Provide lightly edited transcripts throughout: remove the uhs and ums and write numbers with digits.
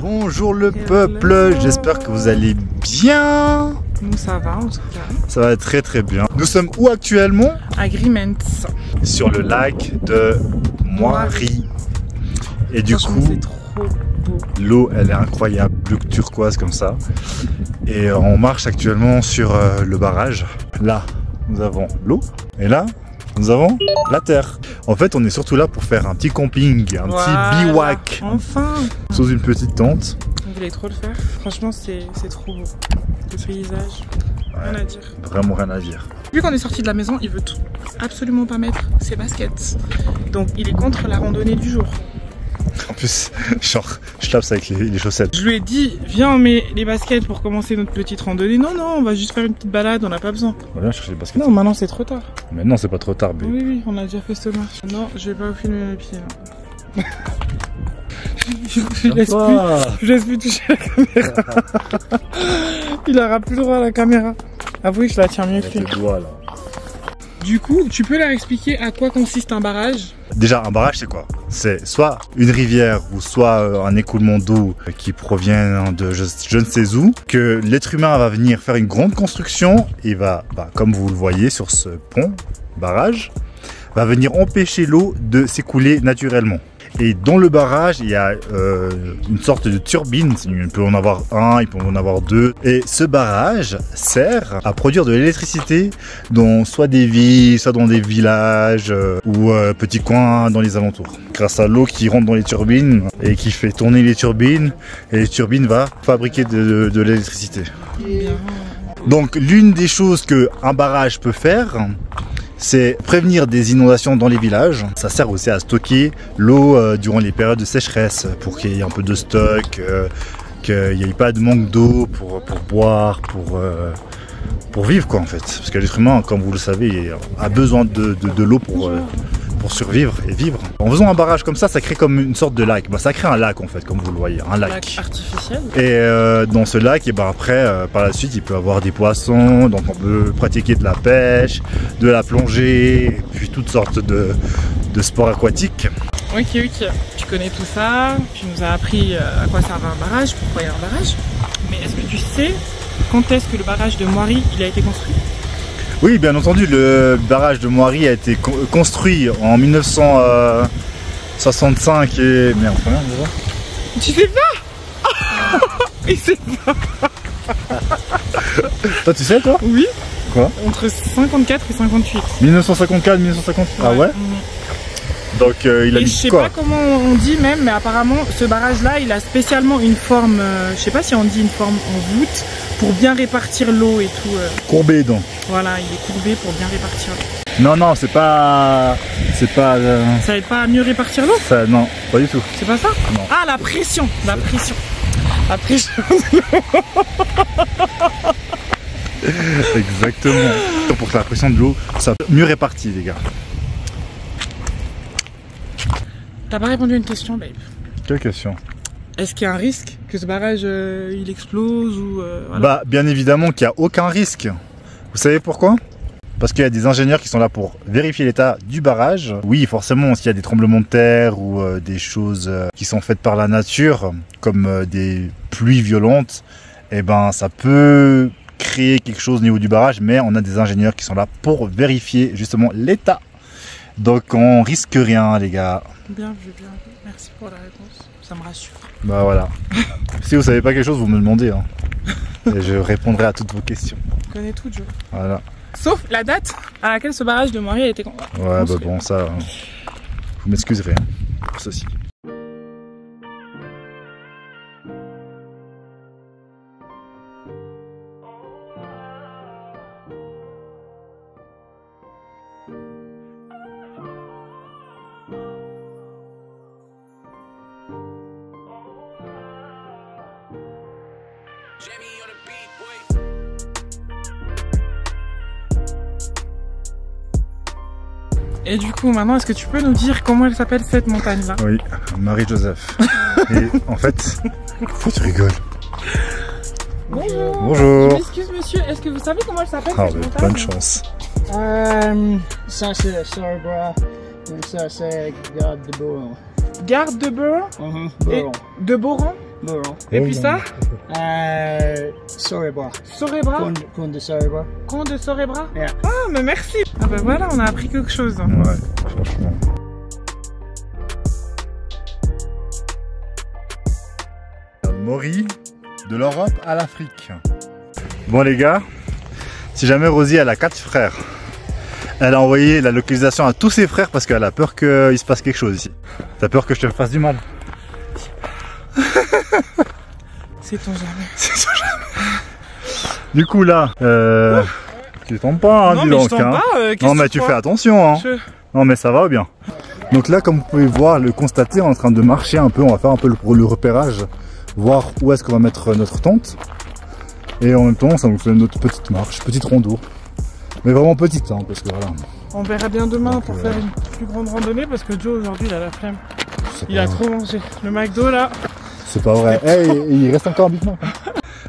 Bonjour le peuple, j'espère que vous allez bien. Nous ça va en tout cas. Ça va très très bien. Nous sommes où actuellement? Agreements. Sur le lac de Moiry. Et du coup, c'est trop beau. L'eau elle est incroyable, bleu turquoise comme ça. Et on marche actuellement sur le barrage. Là, nous avons l'eau. Et là, nous avons la terre. En fait, on est surtout là pour faire un petit camping, petit bivouac. Enfin. Sous une petite tente. On voulait trop le faire. Franchement, c'est trop beau. Le paysage, rien à dire. Vraiment rien à dire. Vu qu'on est sorti de la maison, il veut absolument pas mettre ses baskets. Donc, il est contre la randonnée du jour. En plus, genre, je tape ça avec les chaussettes. Je lui ai dit, viens, on met les baskets pour commencer notre petite randonnée. Non, non, on va juste faire une petite balade, on n'a pas besoin. On va chercher les baskets. Non, maintenant c'est trop tard. Mais non, c'est pas trop tard, B. Oui, oui, on a déjà fait cette marche. Non, je vais pas vous filmer mes pieds. Je laisse plus toucher la caméra. Il aura plus droit à la caméra. Avouez que je la tiens mieux que lui. Du coup, tu peux leur expliquer à quoi consiste un barrage? Déjà, un barrage, c'est quoi? C'est soit une rivière ou soit un écoulement d'eau qui provient de je ne sais où, que l'être humain va venir faire une grande construction et va, comme vous le voyez sur ce pont, barrage, va venir empêcher l'eau de s'écouler naturellement. Et dans le barrage, il y a une sorte de turbine, il peut en avoir un, il peut en avoir deux. Et ce barrage sert à produire de l'électricité dans soit des villes, soit dans des villages ou petits coins dans les alentours. Grâce à l'eau qui rentre dans les turbines et qui fait tourner les turbines, et les turbines vont fabriquer de l'électricité. Donc l'une des choses qu'un barrage peut faire, c'est prévenir des inondations dans les villages. Ça sert aussi à stocker l'eau durant les périodes de sécheresse pour qu'il y ait un peu de stock, qu'il n'y ait pas de manque d'eau pour boire, pour vivre quoi en fait. Parce que l'être humain, comme vous le savez, a besoin de l'eau pour survivre et vivre. En faisant un barrage comme ça crée comme une sorte de lac. Ça crée un lac en fait, comme vous le voyez, un lac artificiel. Et dans ce lac, et après, par la suite, il peut y avoir des poissons, donc on peut pratiquer de la pêche, de la plongée, et puis toutes sortes de sports aquatiques. Ok, tu connais tout ça, tu nous as appris à quoi servait un barrage, pourquoi il y a un barrage. Mais est-ce que tu sais quand est-ce que le barrage de Moiry il a été construit? Oui, bien entendu, le barrage de Moiry a été construit en 1965 et... Merde, combien déjà? Tu sais pas? Il sait pas. Toi, tu sais, toi? Oui. Quoi? Entre 54 et 58. 1954, 1958. Ah ouais? Donc il a mis je sais quoi? pas comment on dit même, mais apparemment ce barrage là il a spécialement une forme, je sais pas si on dit une forme en voûte pour bien répartir l'eau et tout. Courbé donc. Voilà, il est courbé pour bien répartir l'eau. Non, non, c'est pas... Ça aide pas à mieux répartir l'eau? Non, pas du tout. C'est pas ça? Non. Ah, la pression. La pression. La pression. Exactement. Pour que la pression de l'eau soit mieux répartie les gars. T'as pas répondu à une question, babe. Quelle question? Est-ce qu'il y a un risque que ce barrage il explose ou voilà. Bien évidemment qu'il n'y a aucun risque. Vous savez pourquoi? Parce qu'il y a des ingénieurs qui sont là pour vérifier l'état du barrage. Oui, forcément, s'il y a des tremblements de terre ou des choses qui sont faites par la nature, comme des pluies violentes, ça peut créer quelque chose au niveau du barrage, mais on a des ingénieurs qui sont là pour vérifier justement l'état. Donc on risque rien les gars. Bien vu, bien vu. Merci pour la réponse. Ça me rassure. Bah voilà. Si vous savez pas quelque chose, vous me demandez. Hein. Et je répondrai à toutes vos questions. Tu connais tout, Joe. Voilà. Sauf la date à laquelle ce barrage de Moiry a été construit. Ouais, bah bon, ça... vous m'excuserez hein, pour ceci. Et du coup, maintenant, est-ce que tu peux nous dire comment elle s'appelle cette montagne-là? Oui, Marie-Joseph. Et en fait, pourquoi tu rigoles? Bonjour. Bonjour. Je m'excuse, monsieur. Est-ce que vous savez comment elle s'appelle cette montagne? Bonne chance. Ça c'est Sargra, et ça c'est Garde de Boron. Garde de Boron? Boron. De Boron? Muro. Et puis ça? Sorébra. Sorébra? Cône de Sorébra. Cône de Sorébra? Yeah. Ah, mais merci. Ah ben voilà, on a appris quelque chose. Ouais, franchement. Maury, de l'Europe à l'Afrique. Bon les gars, si jamais Rosie elle a 4 frères, elle a envoyé la localisation à tous ses frères parce qu'elle a peur qu'il se passe quelque chose ici. T'as peur que je te fasse du mal? C'est ton jamais. C'est ton jamais. Du coup là, tu tombes pas, hein, non, dis mais donc, je tombe pas, non mais tu fais attention, hein. Non mais ça va bien. Donc là, comme vous pouvez voir, le constater, on est en train de marcher un peu, on va faire un peu le repérage, voir où est-ce qu'on va mettre notre tente. Et en même temps, ça nous fait notre petite marche, petite rando. Mais vraiment petite, hein, parce que voilà. On verra bien demain donc, pour faire une plus grande randonnée parce que Joe aujourd'hui il a la flemme. Il a trop mangé. Le McDo là. C'est pas vrai. Hey, il reste encore un Big Mac. Hein.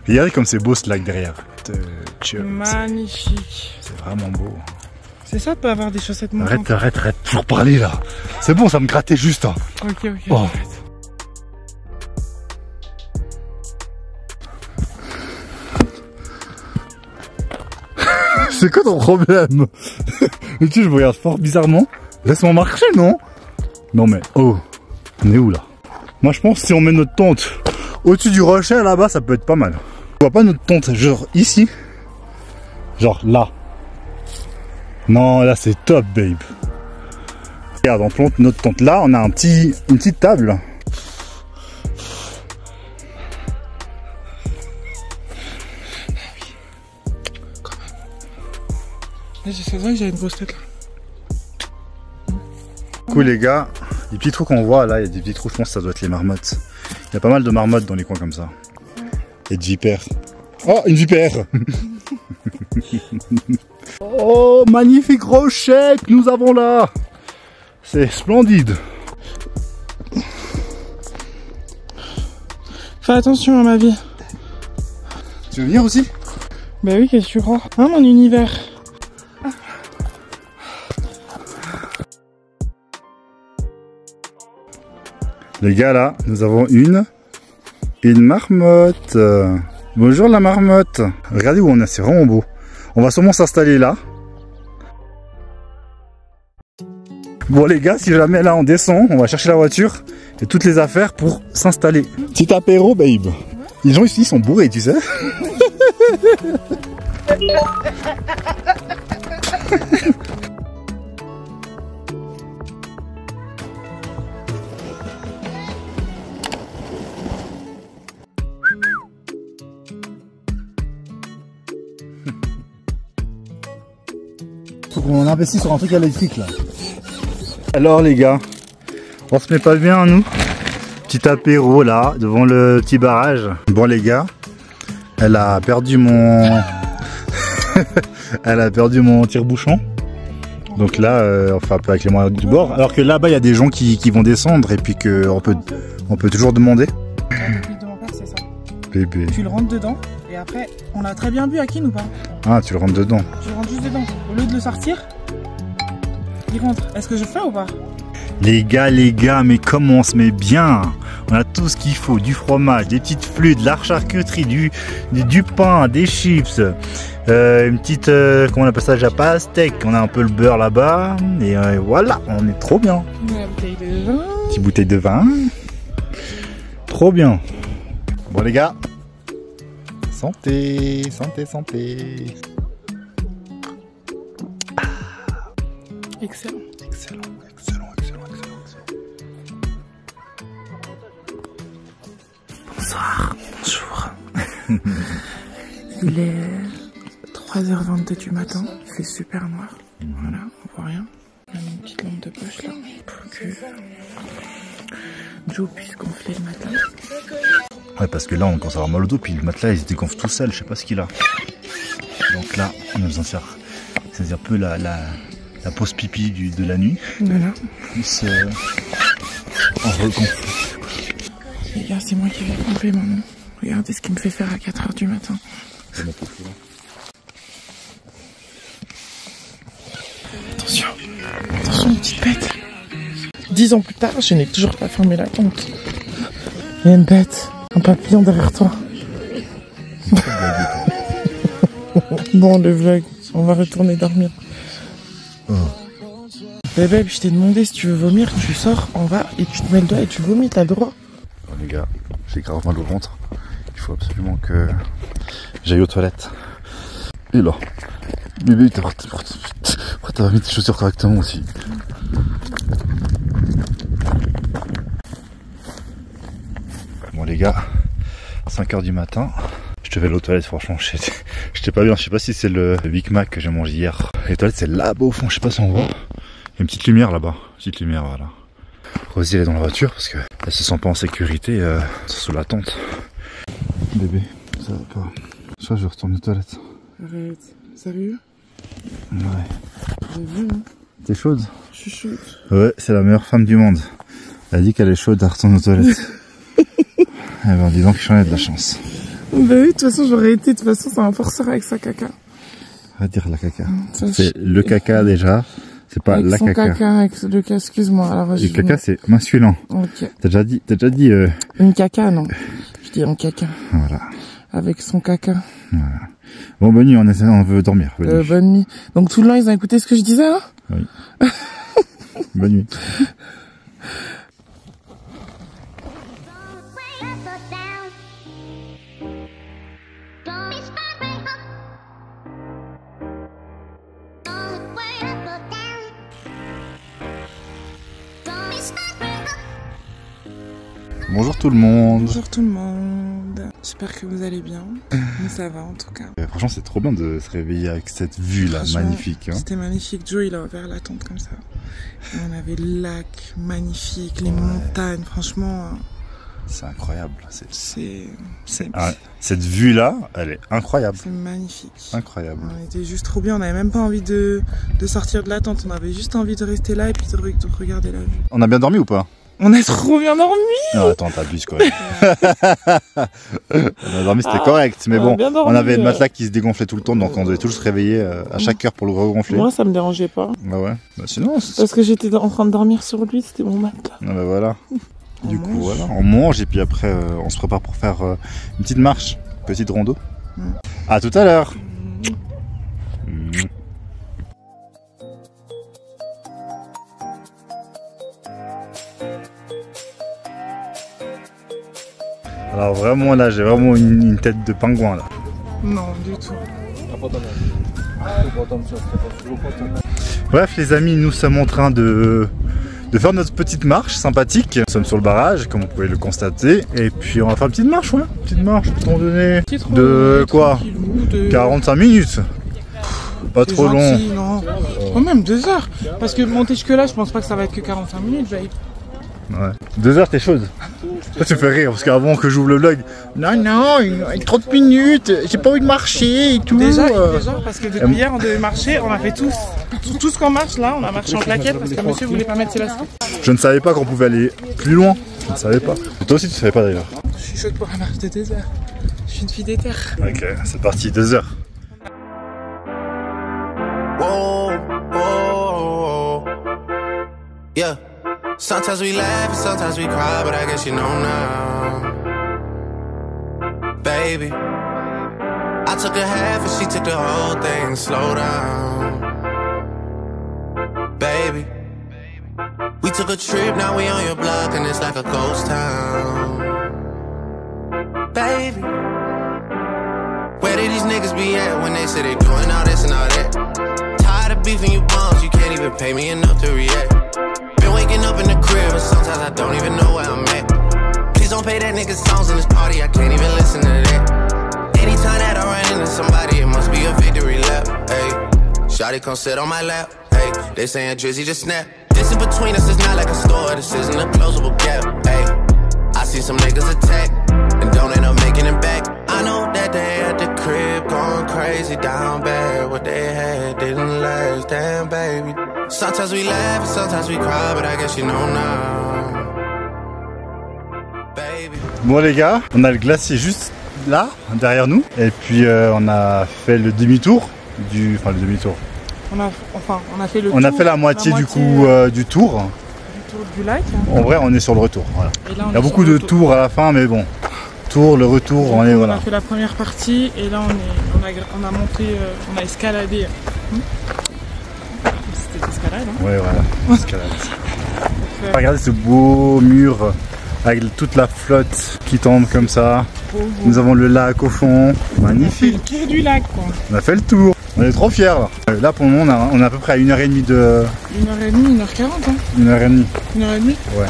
Regardez comme c'est beau ce lac derrière. Magnifique. C'est vraiment beau. C'est ça de pas avoir des chaussettes montantes. Arrête, toujours parler là. C'est bon, ça me grattait juste. Hein. Ok. Oh. C'est quoi ton problème? Tu sais, je me regarde fort bizarrement. Laisse-moi marcher, non? Non mais, oh, on est où là? Moi je pense que si on met notre tente au-dessus du rocher là-bas, ça peut être pas mal. On voit pas notre tente genre ici? Genre là. Non, là c'est top, babe. Regarde, on plante notre tente là, on a une petite table. J'ai 16 ans et j'ai une grosse tête là. Cool les gars, les petits trous qu'on voit là, il y a des petits trous, je pense que ça doit être les marmottes. Il y a pas mal de marmottes dans les coins comme ça. Et de vipères. Oh, une vipère. Oh, magnifique rocher que nous avons là. C'est splendide. Fais attention à ma vie. Tu veux venir aussi? Bah oui, qu'est-ce que tu crois? Hein, mon univers. Les gars là, nous avons une marmotte. Bonjour la marmotte. Regardez où on est, c'est vraiment beau. On va sûrement s'installer là. Bon les gars, si jamais là on descend, on va chercher la voiture et toutes les affaires pour s'installer. Petit apéro babe. Les gens ici sont bourrés, tu sais. Faut qu'on investisse sur un truc électrique là. Alors les gars, on se met pas bien nous? Petit apéro là, devant le petit barrage. Bon les gars, elle a perdu mon... elle a perdu mon tire-bouchon. Donc là, on fait un peu avec les moyens du bord. Alors que là-bas, il y a des gens qui vont descendre et puis qu'on peut toujours demander. Le de mon père, c'est ça. Bébé. Tu le rentres dedans et après, on a très bien bu à Kin ou pas? Ah, tu le rentres dedans. Tu le rentres juste dedans. Au lieu de le sortir, il rentre. Est-ce que je fais ou pas? Les gars, mais comment on se met bien? On a tout ce qu'il faut, du fromage, des petites flûtes, de la charcuterie, du pain, des chips, une petite, comment on appelle ça déjà, pastèque, on a un peu le beurre là-bas, et voilà, on est trop bien. Une bouteille de vin. Petite bouteille de vin. Trop bien. Bon les gars, santé. Excellent. Bonjour. Il est 3h22 du matin, il fait super noir. Voilà, on voit rien. Il y a une petite lampe de poche là pour que Joe puisse gonfler le matelas. Ouais, parce que là on commence à avoir mal au dos, puis le matelas il se dégonfle tout seul, je sais pas ce qu'il a. Donc là, on a besoin de faire, c'est-à-dire un peu la pause pipi de la nuit. Voilà. On regonfle. Les gars, c'est moi qui vais gonfler maman. Regardez ce qu'il me fait faire à 4h du matin. Attention, petite bête. 10 ans plus tard, je n'ai toujours pas fermé la tente. Il y a une bête. Un papillon derrière toi. Bon, le vlog, on va retourner dormir. Bébé, je t'ai demandé si tu veux vomir, tu sors, on va et tu te mets le doigt et tu vomis, t'as le droit. Bon, les gars, j'ai grave mal au ventre. Il faut absolument que j'aille aux toilettes. Et là, bébé, t'as pas mis tes chaussures correctement aussi. Bon les gars, 5 h du matin, je devais aller aux toilettes, franchement, j'étais pas bien, je sais pas si c'est le Big Mac que j'ai mangé hier. Les toilettes c'est là-bas au fond, je sais pas si on voit. Il y a une petite lumière là-bas, petite lumière, voilà. Rosie elle est dans la voiture parce que elle se sent pas en sécurité sous la tente. Bébé, ça va pas. Je vais retourner aux toilettes. Arrête, sérieux? Ouais. J'ai vu, hein. T'es chaude? Je suis chaude. Ouais, c'est la meilleure femme du monde. Elle a dit qu'elle est chaude à retourner aux toilettes. Eh ben, dis donc, j'en ai de la chance. Bah oui, de toute façon, j'aurais été. De toute façon, c'est un forceur avec sa caca. On va dire la caca. C'est le caca déjà. C'est pas avec la son caca. Avec le caca, excuse-moi. Alors, le caca, c'est masculin. Ok. T'as déjà dit. Une caca, non. Je dis un caca. Voilà. Avec son caca. Voilà. Bon, bonne nuit, on veut dormir. Bonne nuit. Donc tout le long, ils ont écouté ce que je disais, hein? Oui. Bonne nuit. Bonjour tout le monde. Bonjour tout le monde. J'espère que vous allez bien. Nous ça va en tout cas. Franchement c'est trop bien de se réveiller avec cette vue là, magnifique. Hein. C'était magnifique. Joe il a ouvert la tente comme ça. Et on avait le lac magnifique, les montagnes, franchement. C'est incroyable. Cette vue là, elle est incroyable. C'est magnifique. Incroyable. On était juste trop bien. On n'avait même pas envie de sortir de la tente. On avait juste envie de rester là et puis de regarder la vue. On a bien dormi ou pas? On a trop bien dormi. Non attends, t'abuses quand même. On a dormi, c'était correct, mais bon, dormi, on avait le matelas qui se dégonflait tout le temps, donc on devait tous se réveiller à chaque heure pour le regonfler. Moi ça me dérangeait pas. Bah ouais, bah sinon... Parce que j'étais en train de dormir sur lui, c'était mon matelas. Ah bah voilà. Du coup voilà, on mange et puis après on se prépare pour faire une petite marche, une petite rando. À tout à l'heure. Alors vraiment là, j'ai vraiment une tête de pingouin là. Non, du tout. Bref les amis, nous sommes en train de faire notre petite marche sympathique. Nous sommes sur le barrage, comme vous pouvez le constater. Et puis on va faire une petite marche, ouais. Petite marche, peut-on donner de quoi 45 minutes. Pas trop long. Non. Quand même 2 heures. Parce que monter jusque là, je pense pas que ça va être que 45 minutes, babe. Ouais. 2 heures, t'es chaude. Toi, tu me fais rire parce qu'avant que j'ouvre le vlog, non, 30 minutes, j'ai pas envie de marcher et tout. Déjà, parce que depuis hier, on devait marcher, on a fait tous. Tout ce qu'on marche là, on a marché en plaquette parce que monsieur voulait pas mettre ses baskets. Je ne savais pas qu'on pouvait aller plus loin. Je ne savais pas. Et toi aussi, tu savais pas d'ailleurs. Je suis chaude pour la marche de 2 heures. Je suis une fille des terres. Ok, c'est parti, 2 heures. Whoa, whoa, yeah. Sometimes we laugh and sometimes we cry, but I guess you know now. Baby, I took a half and she took the whole thing. Slow down. Baby, we took a trip, now we on your block and it's like a ghost town. Baby, where did these niggas be at when they say they doing all this and all that? Tired of beefing you bums, you can't even pay me enough to react. Been waking up in the crib and sometimes I don't even know where I'm at. Please don't pay that nigga songs in this party, I can't even listen to that. Anytime that I run into somebody, it must be a victory lap. Hey, shawty come sit on my lap. Hey, they saying Drizzy just snap. This in between us is not like a store, this isn't a closable gap. Hey, I see some niggas attack and don't end up making it back. I know that they at the crib going crazy down bad. What they had didn't last, damn baby. Sometimes we laugh and sometimes we cry, but I guess you know now. Baby. Bon les gars, on a le glacier juste là, derrière nous. Et puis on a fait le demi-tour Enfin le demi-tour. On a fait le tour. On a fait la moitié du coup du tour. Du lac. En vrai on est sur le retour, voilà. Il y a beaucoup de tours à la fin mais bon. aller-retour, le retour, on est On voilà. a fait la première partie et là on a monté, on a escaladé. C'était escalade, hein. Ouais, voilà, escalade. Regardez ce beau mur avec toute la flotte qui tombe comme ça. Nous avons le lac au fond, magnifique. On a fait le tour du lac, quoi. On a fait le tour. On est trop fiers là. Là pour le moment on est à peu près à 1h30 de... 1h30, 1h40, hein. 1h30. 1h30. Ouais.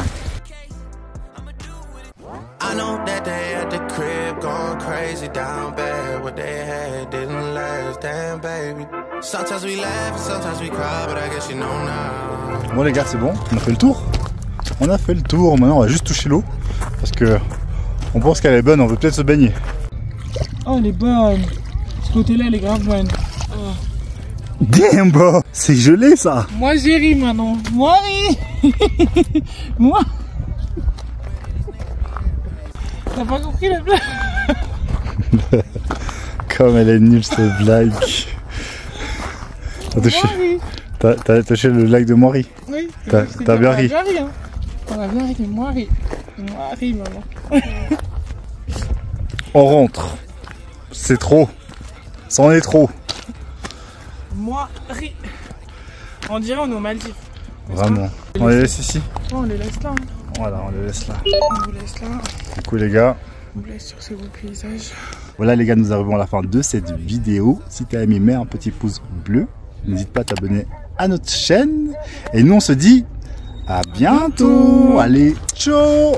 I know that they at the crib going crazy down bad. What they had didn't last, damn baby. Sometimes we laugh and sometimes we cry, but I guess you know now. Bon les gars, c'est bon, on a fait le tour. On a fait le tour, maintenant on va juste toucher l'eau. Parce que on pense qu'elle est bonne, on veut peut-être se baigner. Oh, elle est bonne. Ce côté-là, elle est grave bonne. Oh. Damn bro, c'est gelé ça. Moi j'ai ri maintenant. Moi ri. Moi. T'as pas compris la blague? Comme elle est nulle cette blague. T'as touché le lac de Moiri. Oui. T'as bien ri. Hein. On a bien ri, mais moi ri. Moi ri maman. On rentre. C'est trop. C'en est trop. Moi ri. On dirait on est aux Maldives. Vraiment. On les laisse ici. Oh, on les laisse là. Hein. Voilà, on les laisse là. On vous laisse là. Du coup les gars. On vous laisse sur ce beau paysage. Voilà les gars, nous arrivons à la fin de cette vidéo. Si t'as aimé, mets un petit pouce bleu. N'hésite pas à t'abonner à notre chaîne. Et nous on se dit à bientôt. Allez, ciao.